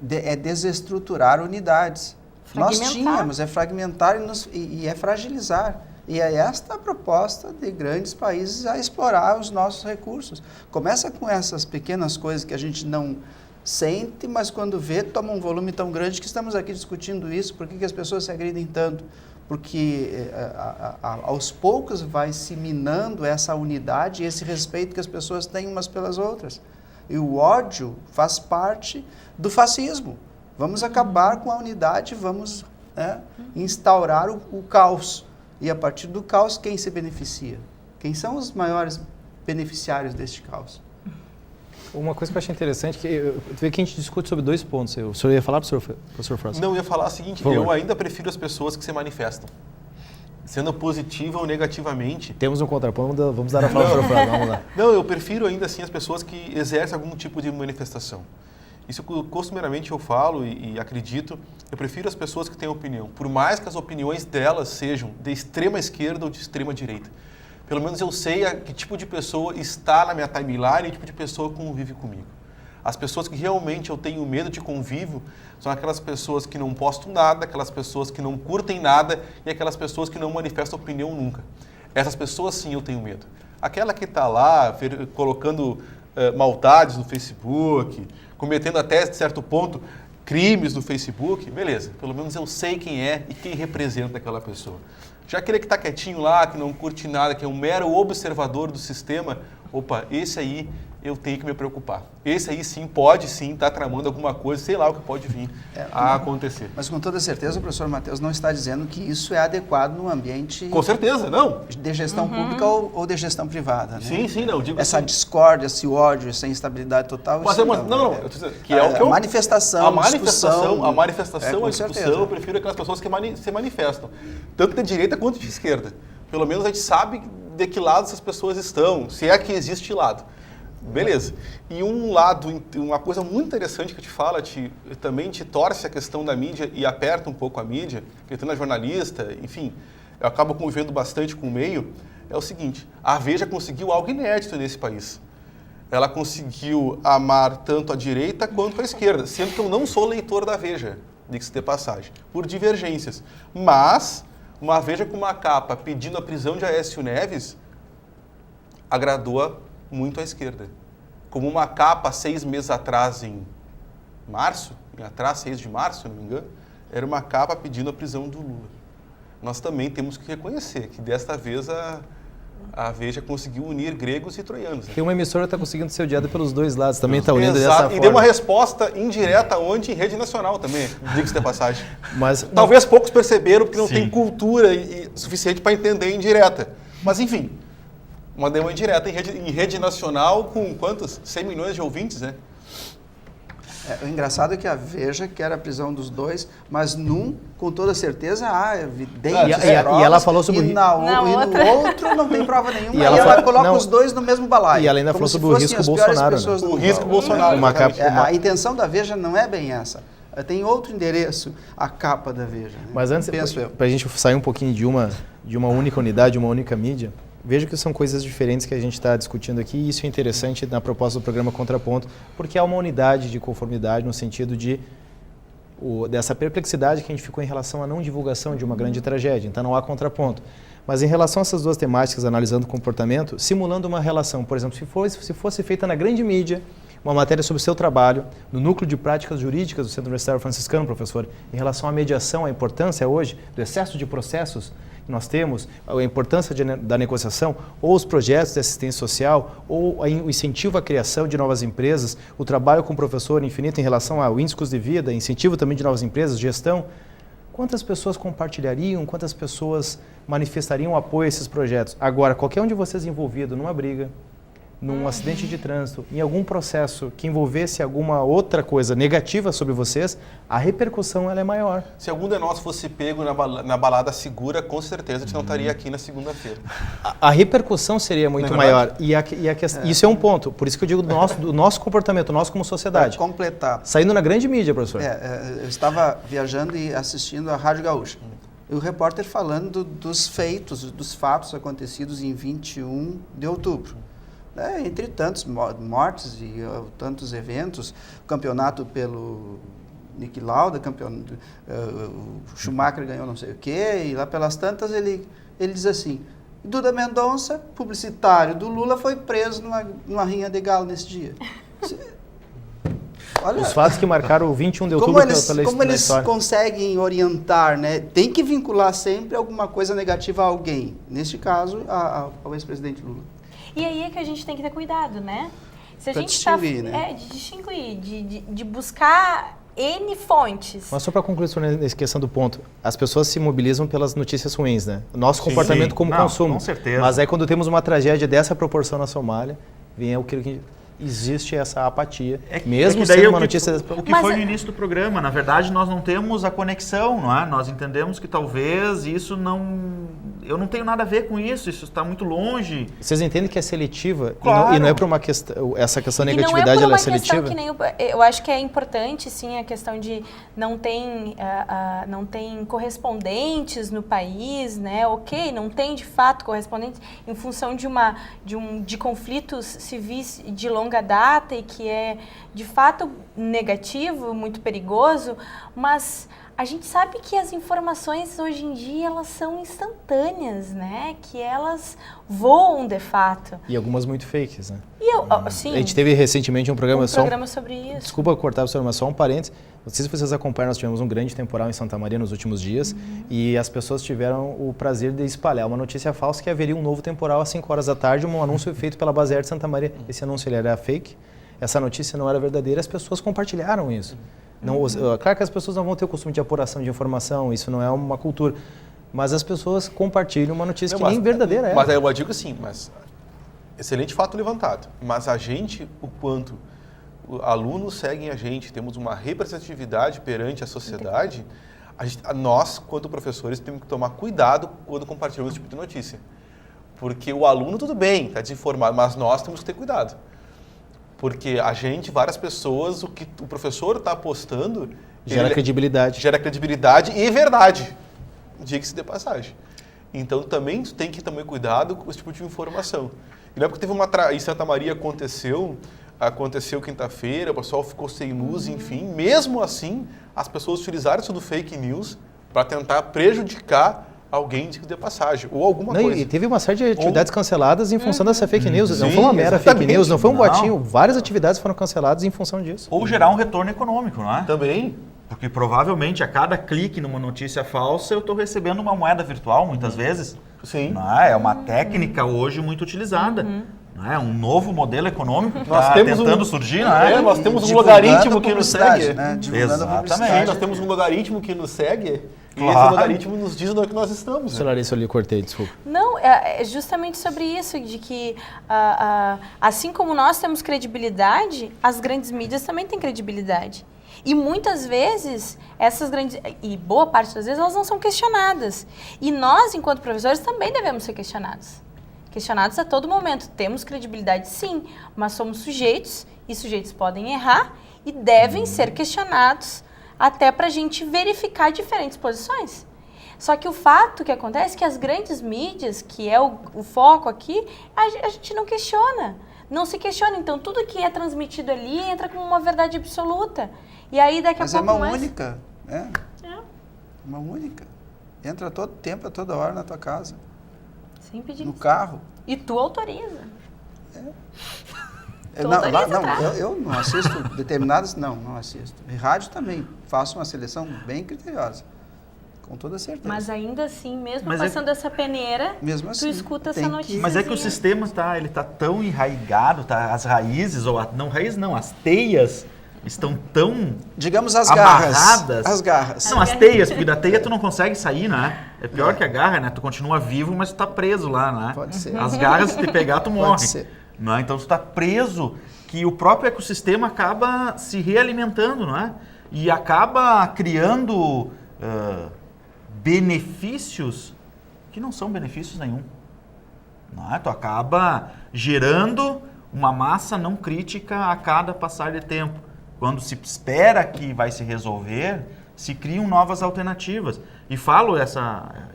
É desestruturar unidades. Nós tínhamos, é fragmentar e é fragilizar. E é esta a proposta de grandes países a explorar os nossos recursos. Começa com essas pequenas coisas que a gente não sente, mas quando vê, toma um volume tão grande que estamos aqui discutindo isso. Por que as pessoas se agridem tanto? Porque aos poucos vai se minando essa unidade e esse respeito que as pessoas têm umas pelas outras. E o ódio faz parte do fascismo. Vamos acabar com a unidade, vamos instaurar o caos. E a partir do caos, quem se beneficia? Quem são os maiores beneficiários deste caos? Uma coisa que eu achei interessante, tu vê que a gente discute sobre 2 pontos. O senhor ia falar, professor Frost? Não, eu ia falar o seguinte, eu ainda prefiro as pessoas que se manifestam. Sendo positiva ou negativamente. Temos um contraponto, vamos dar a fala para o Frost, vamos lá. Não, eu prefiro ainda assim as pessoas que exercem algum tipo de manifestação. Isso costumeiramente eu falo e acredito, eu prefiro as pessoas que têm opinião, por mais que as opiniões delas sejam de extrema esquerda ou de extrema direita. Pelo menos eu sei que tipo de pessoa está na minha timeline e que tipo de pessoa convive comigo. As pessoas que realmente eu tenho medo de convívio são aquelas pessoas que não postam nada, aquelas pessoas que não curtem nada e aquelas pessoas que não manifestam opinião nunca. Essas pessoas sim eu tenho medo. Aquela que está lá colocando maldades no Facebook, cometendo até certo ponto crimes no Facebook, beleza, pelo menos eu sei quem é e quem representa aquela pessoa. Já aquele que está quietinho lá, que não curte nada, que é um mero observador do sistema, opa, esse aí eu tenho que me preocupar. Esse aí sim, pode sim estar tramando alguma coisa, sei lá o que pode vir a acontecer. Mas com toda certeza o professor Matheus não está dizendo que isso é adequado no ambiente... Com certeza, não. De gestão pública ou de gestão privada, né? Sim, não. Digo essa assim, discórdia, esse ódio, essa instabilidade total... Mas não, eu tô dizendo, que é o que eu... A manifestação, a discussão, eu prefiro aquelas pessoas que se manifestam. Tanto de direita quanto de esquerda. Pelo menos a gente sabe de que lado essas pessoas estão, se é que existe lado. Beleza. E uma coisa muito interessante que eu te falo, também te torce a questão da mídia e aperta um pouco a mídia, porque tu é jornalista, enfim, eu acabo convivendo bastante com o meio, é o seguinte, a Veja conseguiu algo inédito nesse país. Ela conseguiu amar tanto a direita quanto a esquerda, sendo que eu não sou leitor da Veja, diga-se de passagem, por divergências. Mas, uma Veja com uma capa pedindo a prisão de Aécio Neves agradou muito à esquerda. Como uma capa 6 meses atrás, em março, 6 de março, se eu não me engano, era uma capa pedindo a prisão do Lula. Nós também temos que reconhecer que desta vez a Veja conseguiu unir gregos e troianos. Né? Que uma emissora está conseguindo ser odiada pelos dois lados, também está unindo dessa forma. E deu uma resposta indireta ontem em rede nacional também, diga-se de passagem. Mas, talvez poucos perceberam porque não tem cultura suficiente para entender indireta. Mas enfim, deu uma indireta em rede nacional com quantos? 100 milhões de ouvintes, né? O engraçado é que a Veja quer a prisão dos dois, mas com toda certeza, há evidentes e ela falou sobre e no outro não tem prova nenhuma. E ela coloca os dois no mesmo balaio. E ela ainda falou sobre o risco Bolsonaro. Né? O risco Bolsonaro. A intenção da Veja não é bem essa. Tem outro endereço, a capa da Veja. Né? Mas antes, para a gente sair um pouquinho de uma única unidade, uma única mídia, vejo que são coisas diferentes que a gente está discutindo aqui e isso é interessante na proposta do programa Contraponto, porque há uma unidade de conformidade no sentido dessa perplexidade que a gente ficou em relação à não divulgação de uma grande tragédia, então não há contraponto. Mas em relação a essas duas temáticas, analisando o comportamento, simulando uma relação, por exemplo, se fosse feita na grande mídia, uma matéria sobre o seu trabalho, no núcleo de práticas jurídicas do Centro Universitário Franciscano, professor, em relação à mediação, a importância hoje do excesso de processos que nós temos, a importância da negociação, ou os projetos de assistência social, ou o incentivo à criação de novas empresas, o trabalho com o professor infinito em relação ao índice de vida, incentivo também de novas empresas, gestão. Quantas pessoas compartilhariam, quantas pessoas manifestariam apoio a esses projetos? Agora, qualquer um de vocês envolvido numa briga, num acidente de trânsito, em algum processo que envolvesse alguma outra coisa negativa sobre vocês, a repercussão ela é maior. Se algum de nós fosse pego na balada segura, com certeza a gente não estaria aqui na segunda-feira. A repercussão seria muito maior. Isso é um ponto. Por isso que eu digo do nosso comportamento, nós como sociedade. Para completar. Saindo na grande mídia, professor. Eu estava viajando e assistindo a Rádio Gaúcha. E o repórter falando dos fatos acontecidos em 21 de outubro. Entre tantos mortes e tantos eventos, o campeonato pelo Niki Lauda, o Schumacher ganhou não sei o quê, e lá pelas tantas ele diz assim, Duda Mendonça, publicitário do Lula, foi preso numa rinha de galo nesse dia. Olha, os fatos que marcaram o 21 de outubro pela história. Como eles conseguem orientar, né? Tem que vincular sempre alguma coisa negativa a alguém, neste caso ao ex-presidente Lula. E aí é que a gente tem que ter cuidado, né? Se a gente distinguir, né? De distinguir, de buscar N fontes. Mas só para concluir nessa questão do ponto, as pessoas se mobilizam pelas notícias ruins, né? O nosso comportamento como consumo. Com certeza. Mas aí quando temos uma tragédia dessa proporção na Somália, vem o que existe essa apatia, mesmo sendo uma notícia... O que foi no início do programa, na verdade nós não temos a conexão, não é? Nós entendemos que talvez isso não... Eu não tenho nada a ver com isso está muito longe. Vocês entendem que é seletiva? Claro. E não é por uma questão... Essa questão da negatividade, ela é seletiva? Que nem eu acho que é importante, sim, a questão de não tem correspondentes no país, né? Ok, não tem de fato correspondentes em função de conflitos civis de longa data e que é de fato negativo, muito perigoso, mas a gente sabe que as informações hoje em dia elas são instantâneas, né? Que elas voam de fato. E algumas muito fakes, né? Sim. A gente teve recentemente um programa sobre isso. Desculpa cortar, professor, mas só um parênteses. Não sei se vocês acompanham, nós tivemos um grande temporal em Santa Maria nos últimos dias e as pessoas tiveram o prazer de espalhar uma notícia falsa que haveria um novo temporal às 5 horas da tarde, um anúncio feito pela Baser de Santa Maria. Esse anúncio ele era fake, essa notícia não era verdadeira, as pessoas compartilharam isso. Não, claro que as pessoas não vão ter o costume de apuração de informação, isso não é uma cultura, mas as pessoas compartilham uma notícia que nem verdadeira é. Mas aí eu digo assim, excelente fato levantado, mas a gente, o quanto alunos seguem a gente, temos uma representatividade perante a sociedade, nós, quanto professores, temos que tomar cuidado quando compartilhamos esse tipo de notícia. Porque o aluno, tudo bem, está desinformado, mas nós temos que ter cuidado. Porque várias pessoas, o que o professor está postando... Gera credibilidade. Gera credibilidade e verdade, diga-se de passagem. Então, também tem que tomar cuidado com esse tipo de informação. E lembra que teve em Santa Maria aconteceu quinta-feira, o pessoal ficou sem luz, enfim. Mesmo assim, as pessoas utilizaram isso do fake news para tentar prejudicar alguém de passagem, ou alguma Não, coisa. e teve uma série de atividades canceladas em função dessa fake news. Não Sim, foi uma mera fake exatamente. news, não foi um Não. boatinho. Várias atividades foram canceladas em função disso. Ou gerar um retorno econômico, não é? Também. Porque provavelmente a cada clique numa notícia falsa eu estou recebendo uma moeda virtual, muitas vezes. Sim. Não é? É uma técnica hoje muito utilizada. Não é? Um novo modelo econômico que Nós está temos tentando um- surgir, não é? nós temos um Divulgando logaritmo que nos publicidade, segue. Né? Divulgando a Exatamente. publicidade. Sim, nós temos um logaritmo que nos segue, e Claro. esse logaritmo nos diz onde é que nós estamos. Sei lá, isso eu lhe cortei, desculpa. Não, é justamente sobre isso, de que assim como nós temos credibilidade, as grandes mídias também têm credibilidade. E muitas vezes, essas grandes, e boa parte das vezes, elas não são questionadas. E nós, enquanto professores, também devemos ser questionados. Questionados a todo momento. Temos credibilidade, sim, mas somos sujeitos, e sujeitos podem errar, e devem ser questionados até para a gente verificar diferentes posições. Só que o fato que acontece é que as grandes mídias, que é o foco aqui, a gente não questiona. Não se questiona. Então, tudo que é transmitido ali entra como uma verdade absoluta. E aí, daqui a Mas é pouco uma mais... única. Uma única. Entra a todo tempo, a toda hora na tua casa. Sem pedir. No carro. E tu autoriza. Eu não assisto determinadas, não assisto. E rádio também, faço uma seleção bem criteriosa, com toda certeza. Mas ainda assim, mesmo Mas passando essa peneira, Mesmo tu assim, escuta tem essa que- notícia. Mas é que o sistema ele tá tão enraigado, as raízes, as teias estão tão Digamos as garras. amarradas. As garras. Não, as teias, porque da teia tu não consegue sair, né? É pior que a garra, né? Tu continua vivo, mas tu tá preso lá, né? Pode ser. As garras, se te pegar, tu morre. Pode ser. Não é? Então tu tá preso, que o próprio ecossistema acaba se realimentando, não é? E acaba criando benefícios que não são benefícios nenhum. Não é? Tu acaba gerando uma massa não crítica a cada passar de tempo. Quando se espera que vai se resolver, se criam novas alternativas. E falo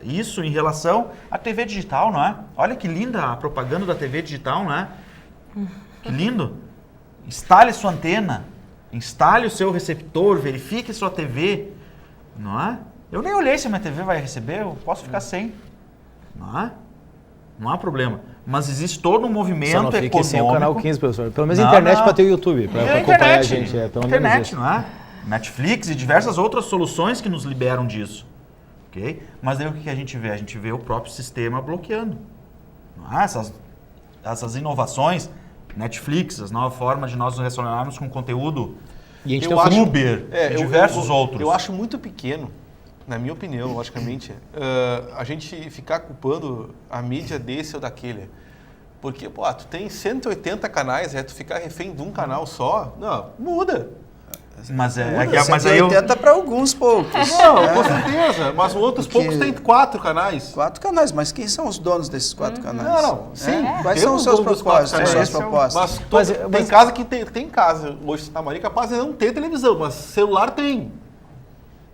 isso em relação à TV digital, não é? Olha que linda a propaganda da TV digital, não é? Que lindo. Instale sua antena, instale o seu receptor, verifique sua TV, não é? Eu nem olhei se a minha TV vai receber, eu posso ficar sem, não é? Não há problema. Mas existe todo um movimento Só não fique econômico. sem o canal 15, professor. Pelo menos a Não, internet não. para ter o YouTube, para E acompanhar a gente. Pelo menos internet, isso. não é? Netflix e diversas outras soluções que nos liberam disso. Ok? Mas aí o que a gente vê? A gente vê o próprio sistema bloqueando. Não é? Essas inovações, Netflix, as novas formas de nós nos relacionarmos com conteúdo, E a gente Eu tem acho- Uber e diversos outros. Eu acho muito pequeno, na minha opinião, logicamente, a gente ficar culpando a mídia desse ou daquele. Porque, pô, tu tem 180 canais, tu ficar refém de um canal só, não, muda. Mas Mas aí eu... 180 para alguns poucos. Não, né? com certeza, mas outros Porque- poucos têm 4 canais. 4 canais, mas quem são os donos desses 4 canais? Não, sim. Quais tem são os seus dono dos propósitos, quatro as suas canais. propostas? Mas, Mas- tem casa que tem casa. Hoje, Santa Maria é capaz de não ter televisão, mas celular tem.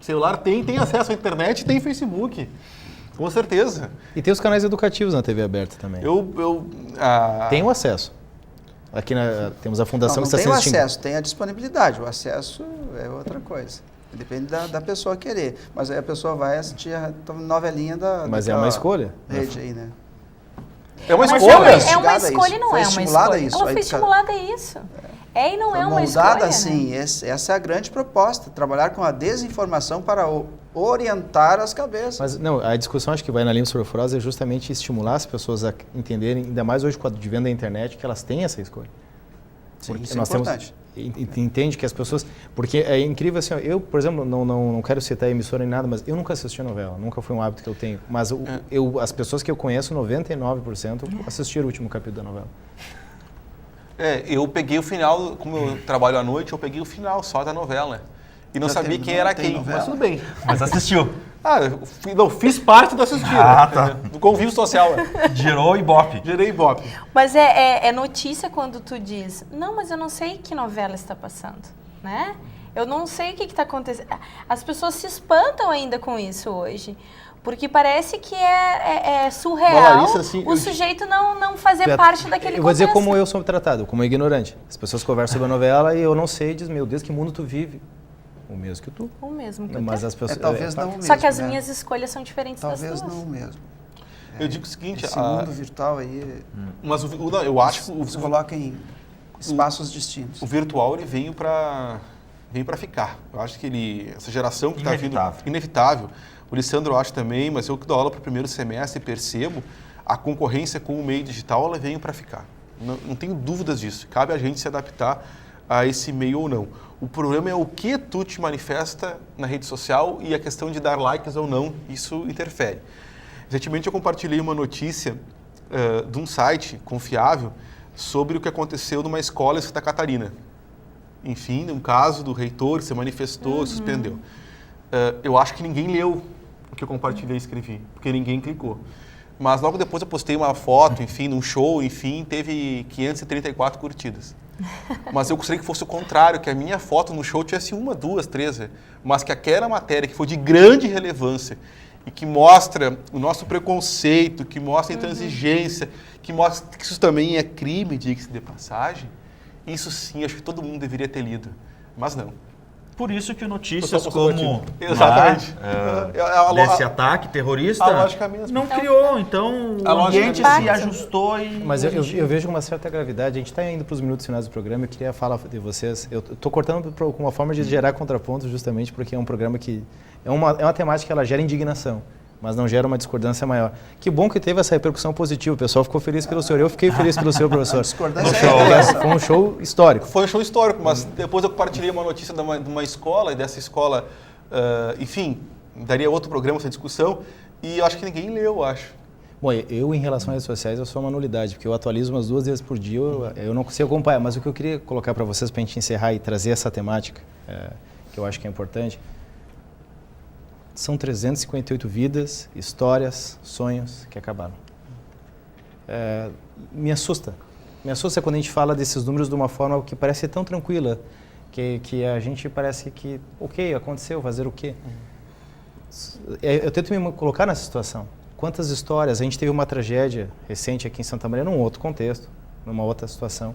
Celular tem acesso à internet e tem Facebook. Com certeza. E tem os canais educativos na TV aberta também. Tem o acesso. Aqui temos a fundação Não que está tem sendo o extinguida. acesso, tem a disponibilidade. O acesso é outra coisa. Depende da pessoa querer. Mas aí a pessoa vai assistir a novelinha Mas é daquela uma escolha. rede aí, né? É uma Mas escolha. é uma Instigada a escolha isso. e não Foi é uma estimulada a escolha. isso. Ela Aí foi cada- estimulada a isso. É e não é uma moldada escolha. assim, Né? essa é a grande proposta. Trabalhar com a desinformação para orientar as cabeças. Mas não, a discussão acho que vai na linha sobre Froza é justamente estimular as pessoas a entenderem, ainda mais hoje com a advento da internet, que elas têm essa escolha. Sim, Porque isso é nós importante. entende que as pessoas... Porque é incrível assim, ó, eu, por exemplo, não quero citar a emissora nem nada, mas eu nunca assisti novela, nunca foi um hábito que eu tenho. Mas as pessoas que eu conheço, 99% assistiram o último capítulo da novela. Eu peguei o final, como eu trabalho à noite, eu peguei o final só da novela. E não Já sabia terminou? quem era Tem quem, novela? mas tudo bem. Mas assistiu. Eu fiz parte do assistir, Ah, tá. do convívio social. Gerou Ibope. Gerei Ibope. Mas é notícia quando tu diz, não, mas eu não sei que novela está passando, né? Eu não sei o que está acontecendo. As pessoas se espantam ainda com isso hoje. Porque parece que é surreal Larissa, assim, o sujeito não fazer parte daquele Eu vou dizer contexto. como eu sou tratado, como ignorante. As pessoas conversam sobre a novela e eu não sei, diz, meu Deus, que mundo tu vive. o mesmo que tu. O mesmo que eu Mas tenho. as pessoas... Talvez não o mesmo, Só que as né? minhas escolhas são diferentes das Talvez tuas. não o mesmo. Eu digo o seguinte, Esse mundo virtual aí mas eu acho que se coloca em espaços distintos. o virtual ele veio para ficar. Eu acho que essa geração que está vindo... Inevitável. O Lissandro eu acho também, mas eu que dou aula para o primeiro semestre percebo a concorrência com o meio digital, ela veio para ficar. Não tenho dúvidas disso. Cabe a gente se adaptar a esse meio ou não. O problema é o que tu te manifesta na rede social e a questão de dar likes ou não, isso interfere. Recentemente eu compartilhei uma notícia de um site confiável sobre o que aconteceu numa escola em Santa Catarina. Enfim, um caso do reitor que se manifestou, suspendeu. Eu acho que ninguém leu o que eu compartilhei e escrevi, porque ninguém clicou. Mas logo depois eu postei uma foto, enfim, num show, enfim, teve 534 curtidas. Mas eu gostaria que fosse o contrário, que a minha foto no show tivesse 1, 2, 3, mas que aquela matéria que foi de grande relevância e que mostra o nosso preconceito, que mostra a intransigência, que mostra que isso também é crime, diga-se de passagem, isso sim, acho que todo mundo deveria ter lido, mas não. Por isso que notícias como exatamente. Desse ataque terrorista a lógica é a mesma. não criou, então A o ambiente lógica é se ajustou e... Mas eu vejo uma certa gravidade. A gente está indo para os minutos finais do programa. Eu queria falar de vocês. Eu estou cortando com uma forma de gerar contrapontos, justamente porque é um programa que... É uma temática que ela gera indignação, mas não gera uma discordância maior. Que bom que teve essa repercussão positiva. O pessoal ficou feliz pelo senhor. Eu fiquei feliz pelo senhor, professor. Discordância Foi um show histórico. Foi um show histórico, mas depois eu compartilhei uma notícia de uma escola, e dessa escola, enfim, daria outro programa essa discussão, e eu acho que ninguém leu, eu acho. Bom, eu em relação às redes sociais, eu sou uma nulidade, porque eu atualizo umas 2 vezes por dia, eu não consigo acompanhar. Mas o que eu queria colocar para vocês, para a gente encerrar e trazer essa temática, que eu acho que é importante, são 358 vidas, histórias, sonhos que acabaram. Me assusta. Me assusta quando a gente fala desses números de uma forma que parece tão tranquila, que a gente parece que, ok, aconteceu, fazer o quê? Eu tento me colocar nessa situação. Quantas histórias, a gente teve uma tragédia recente aqui em Santa Maria, num outro contexto, numa outra situação,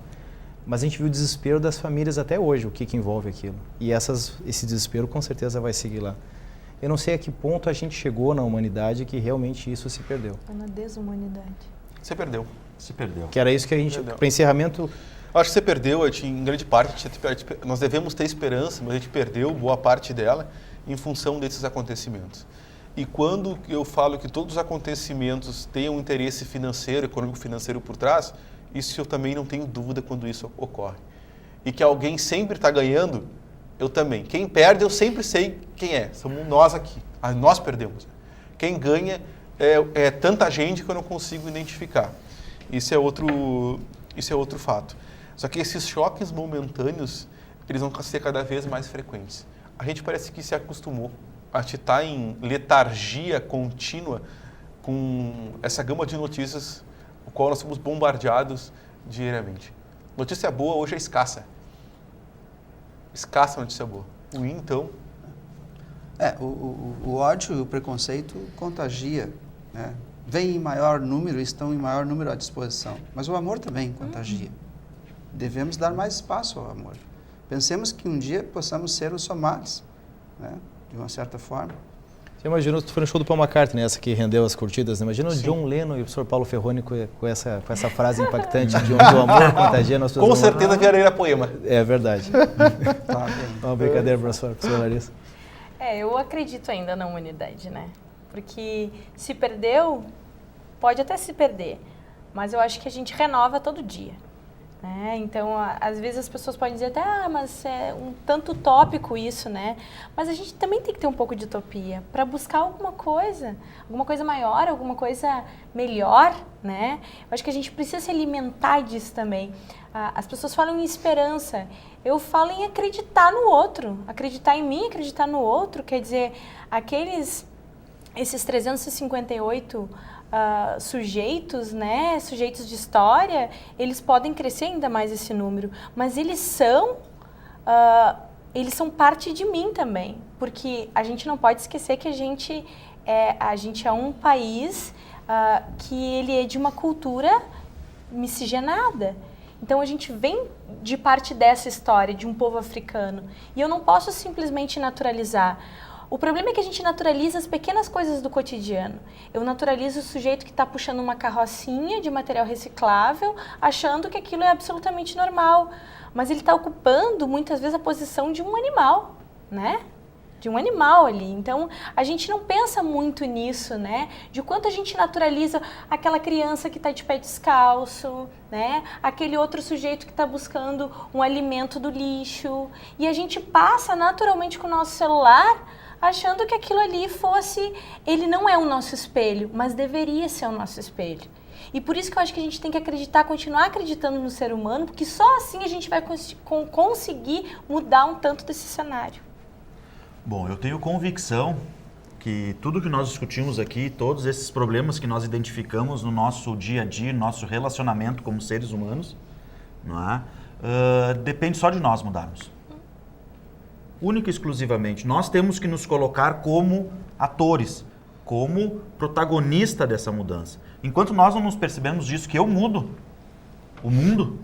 mas a gente viu o desespero das famílias até hoje, o que envolve aquilo. E esse desespero com certeza vai seguir lá. Eu não sei a que ponto a gente chegou na humanidade que realmente isso se perdeu. É na desumanidade. Você perdeu. Se perdeu. Que era isso que a gente, para encerramento... Acho que você perdeu, em grande parte, nós devemos ter esperança, mas a gente perdeu boa parte dela em função desses acontecimentos. E quando eu falo que todos os acontecimentos têm um interesse financeiro, econômico-financeiro por trás, isso eu também não tenho dúvida quando isso ocorre. E que alguém sempre está ganhando, eu também. Quem perde, eu sempre sei quem é. Somos nós aqui. Nós perdemos. Quem ganha é tanta gente que eu não consigo identificar. Isso é outro fato. Só que esses choques momentâneos, eles vão ser cada vez mais frequentes. A gente parece que se acostumou a estar em letargia contínua com essa gama de notícias, o qual nós somos bombardeados diariamente. Notícia boa hoje é escassa. Escassa notícia boa. Ruim, então... O ódio e o preconceito contagia, né? Vem em maior número, estão em maior número à disposição. Mas o amor também contagia. Devemos dar mais espaço ao amor. Pensemos que um dia possamos ser os somalis, né? De uma certa forma. Você imaginou, tu foi no show do Paul McCartney, essa que rendeu as curtidas, né? Imagina o John Lennon e o professor Paulo Ferroni com essa frase impactante de onde o amor contagia nós Com certeza viraria poema. É verdade. Tá bem. Uma brincadeira, professor Larissa. Eu acredito ainda na humanidade, né? Porque se perdeu, pode até se perder, mas eu acho que a gente renova todo dia. Né? Então, às vezes as pessoas podem dizer até, mas é um tanto utópico isso, né? Mas a gente também tem que ter um pouco de utopia para buscar alguma coisa maior, alguma coisa melhor, né? Eu acho que a gente precisa se alimentar disso também. As pessoas falam em esperança, eu falo em acreditar no outro, acreditar em mim, acreditar no outro, quer dizer, esses 358 sujeitos, né, sujeitos de história, eles podem crescer ainda mais esse número, mas eles são parte de mim também, porque a gente não pode esquecer que a gente é um país que ele é de uma cultura miscigenada. Então a gente vem de parte dessa história, de um povo africano. E eu não posso simplesmente naturalizar. O problema é que a gente naturaliza as pequenas coisas do cotidiano. Eu naturalizo o sujeito que está puxando uma carrocinha de material reciclável, achando que aquilo é absolutamente normal. Mas ele está ocupando, muitas vezes, a posição de um animal, né? De um animal ali. Então, a gente não pensa muito nisso, né? De quanto a gente naturaliza aquela criança que está de pé descalço, né? Aquele outro sujeito que está buscando um alimento do lixo. E a gente passa naturalmente com o nosso celular achando que aquilo ali ele não é o nosso espelho, mas deveria ser o nosso espelho. E por isso que eu acho que a gente tem que continuar acreditando no ser humano, porque só assim a gente vai conseguir mudar um tanto desse cenário. Bom, eu tenho convicção que tudo que nós discutimos aqui, todos esses problemas que nós identificamos no nosso dia a dia, no nosso relacionamento como seres humanos, não é? Depende só de nós mudarmos. Única e exclusivamente. Nós temos que nos colocar como atores, como protagonista dessa mudança. Enquanto nós não nos percebemos disso, que eu mudo o mundo,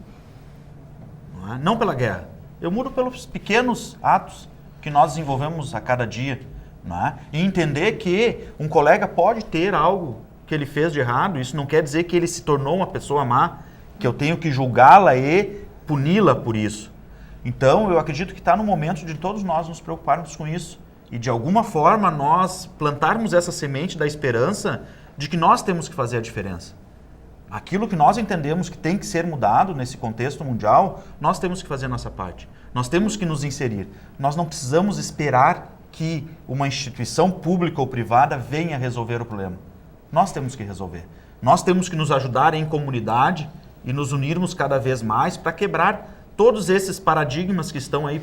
não é? Não pela guerra, eu mudo pelos pequenos atos que nós desenvolvemos a cada dia, não é? E entender que um colega pode ter algo que ele fez de errado, isso não quer dizer que ele se tornou uma pessoa má, que eu tenho que julgá-la e puni-la por isso. Então, eu acredito que está no momento de todos nós nos preocuparmos com isso e, de alguma forma, nós plantarmos essa semente da esperança de que nós temos que fazer a diferença. Aquilo que nós entendemos que tem que ser mudado nesse contexto mundial, nós temos que fazer a nossa parte. Nós temos que nos inserir. Nós não precisamos esperar que uma instituição pública ou privada venha resolver o problema. Nós temos que resolver. Nós temos que nos ajudar em comunidade e nos unirmos cada vez mais para quebrar todos esses paradigmas que estão aí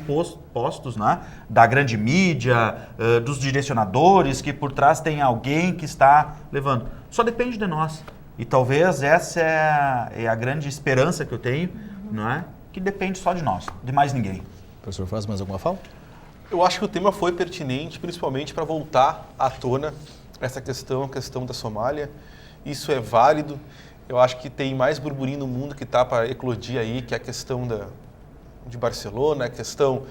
postos, né? Da grande mídia, dos direcionadores, que por trás tem alguém que está levando. Só depende de nós. E talvez essa é a grande esperança que eu tenho, não é? Que depende só de nós, de mais ninguém. Professor, faz mais alguma fala? Eu acho que o tema foi pertinente, principalmente para voltar à tona essa questão, a questão da Somália. Isso é válido. Eu acho que tem mais burburinho no mundo que está para eclodir aí, que é a questão de Barcelona, a questão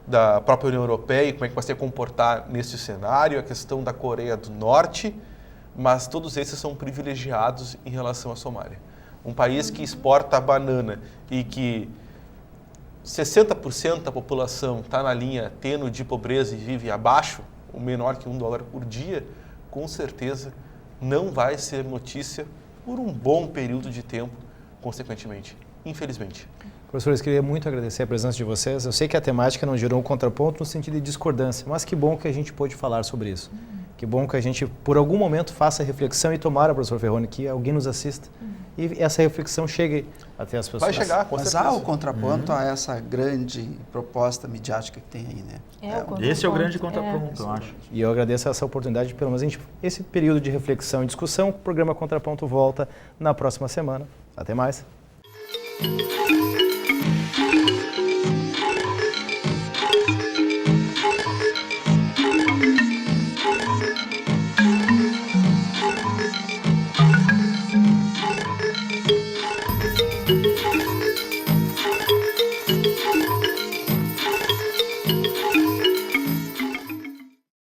da própria União Europeia e como é que vai se comportar nesse cenário, a questão da Coreia do Norte, mas todos esses são privilegiados em relação à Somália. Um país que exporta banana e que 60% da população está na linha tênue de pobreza e vive abaixo, ou menor que $1 por dia, com certeza não vai ser notícia por um bom período de tempo, consequentemente, infelizmente. Professores, queria muito agradecer a presença de vocês. Eu sei que a temática não gerou um contraponto no sentido de discordância, mas que bom que a gente pôde falar sobre isso. Que bom que a gente, por algum momento, faça reflexão e tomara, professor Ferroni, que alguém nos assista e essa reflexão chegue até as pessoas. Vai chegar, com certeza. Mas há o contraponto a essa grande proposta midiática que tem aí, né? Esse é o grande contraponto, eu acho. E eu agradeço essa oportunidade, pelo menos esse período de reflexão e discussão. O programa Contraponto volta na próxima semana. Até mais.